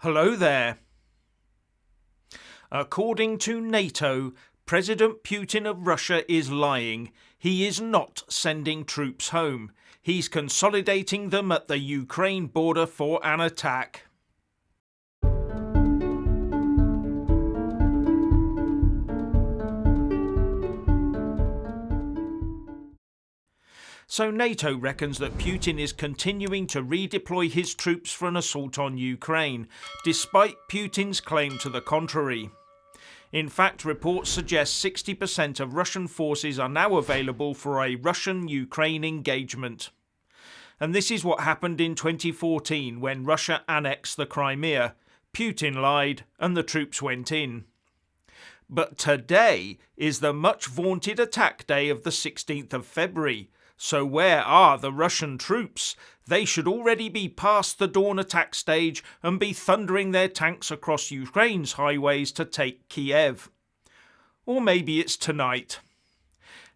Hello there. According to NATO, President Putin of Russia is lying. He is not sending troops home. He's consolidating them at the Ukraine border for an attack. So NATO reckons that Putin is continuing to redeploy his troops for an assault on Ukraine, despite Putin's claim to the contrary. In fact, reports suggest 60% of Russian forces are now available for a Russian-Ukraine engagement. And this is what happened in 2014 when Russia annexed the Crimea. Putin lied and the troops went in. But today is the much vaunted attack day of the 16th of February. So where are the Russian troops? They should already be past the dawn attack stage and be thundering their tanks across Ukraine's highways to take Kiev. Or maybe it's tonight.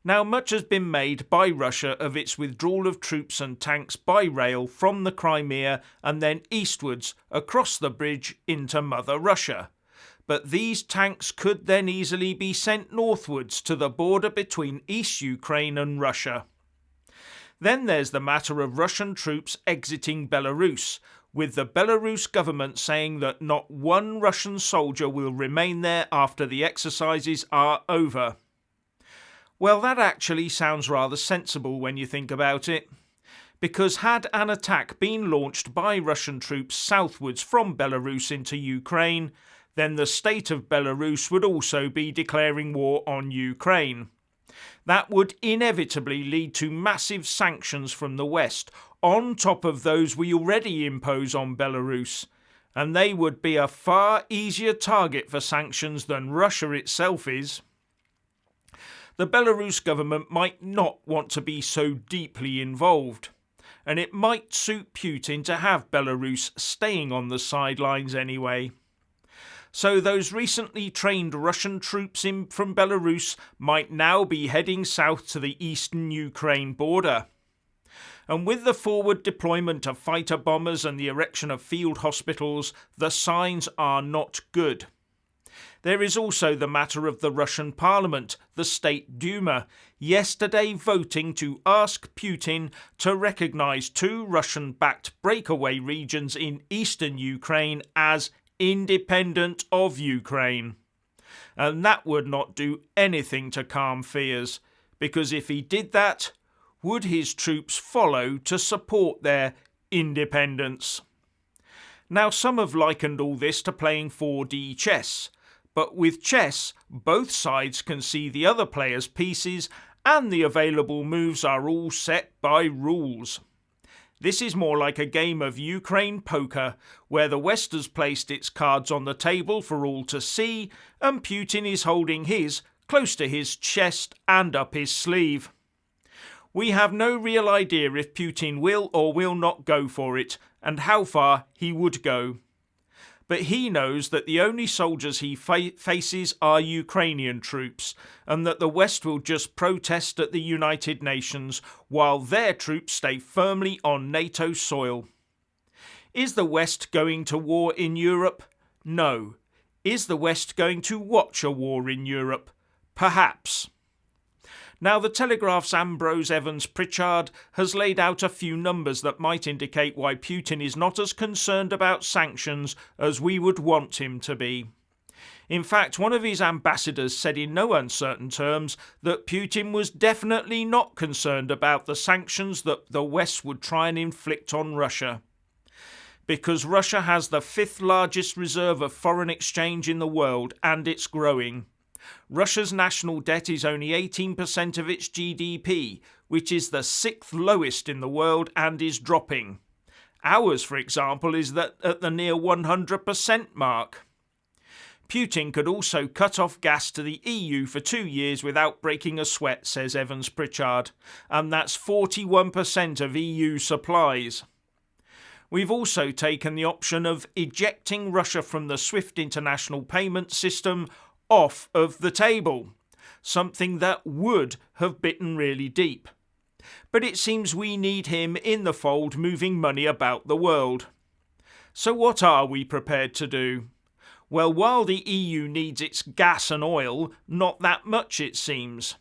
Now, much has been made by Russia of its withdrawal of troops and tanks by rail from the Crimea and then eastwards across the bridge into Mother Russia. But these tanks could then easily be sent northwards to the border between East Ukraine and Russia. Then there's the matter of Russian troops exiting Belarus, with the Belarus government saying that not one Russian soldier will remain there after the exercises are over. Well, that actually sounds rather sensible when you think about it, because had an attack been launched by Russian troops southwards from Belarus into Ukraine, then the state of Belarus would also be declaring war on Ukraine. That would inevitably lead to massive sanctions from the West, on top of those we already impose on Belarus, and they would be a far easier target for sanctions than Russia itself is. The Belarus government might not want to be so deeply involved, and it might suit Putin to have Belarus staying on the sidelines anyway. So those recently trained Russian troops from Belarus might now be heading south to the eastern Ukraine border. And with the forward deployment of fighter bombers and the erection of field hospitals, the signs are not good. There is also the matter of the Russian parliament, the State Duma, yesterday voting to ask Putin to recognise two Russian-backed breakaway regions in eastern Ukraine as independent of Ukraine. And that would not do anything to calm fears, because if he did that, would his troops follow to support their independence? Now, some have likened all this to playing 4D chess, but with chess, both sides can see the other player's pieces and the available moves are all set by rules. This is more like a game of Ukraine poker, where the West has placed its cards on the table for all to see, and Putin is holding his close to his chest and up his sleeve. We have no real idea if Putin will or will not go for it, and how far he would go. But he knows that the only soldiers he faces are Ukrainian troops, and that the West will just protest at the United Nations while their troops stay firmly on NATO soil. Is the West going to war in Europe? No. Is the West going to watch a war in Europe? Perhaps. Now, the Telegraph's Ambrose Evans-Pritchard has laid out a few numbers that might indicate why Putin is not as concerned about sanctions as we would want him to be. In fact, one of his ambassadors said in no uncertain terms that Putin was definitely not concerned about the sanctions that the West would try and inflict on Russia. Because Russia has the fifth largest reserve of foreign exchange in the world, and it's growing. Russia's national debt is only 18% of its GDP, which is the sixth lowest in the world and is dropping. Ours, for example, is at the near 100% mark. Putin could also cut off gas to the EU for 2 years without breaking a sweat, says Evans-Pritchard, and that's 41% of EU supplies. We've also taken the option of ejecting Russia from the SWIFT international payment system off of the table, something that would have bitten really deep. But it seems we need him in the fold moving money about the world. So what are we prepared to do? Well, while the EU needs its gas and oil, not that much it seems.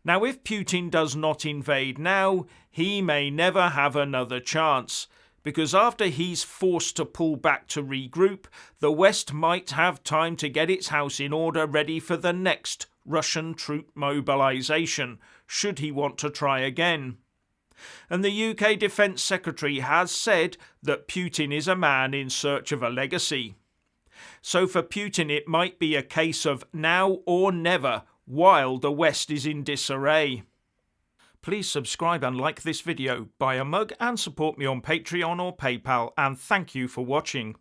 Now, if Putin does not invade now, he may never have another chance, because after he's forced to pull back to regroup, the West might have time to get its house in order ready for the next Russian troop mobilisation, should he want to try again. And the UK Defence Secretary has said that Putin is a man in search of a legacy. So for Putin it might be a case of now or never while the West is in disarray. Please subscribe and like this video, buy a mug and support me on Patreon or PayPal, and thank you for watching.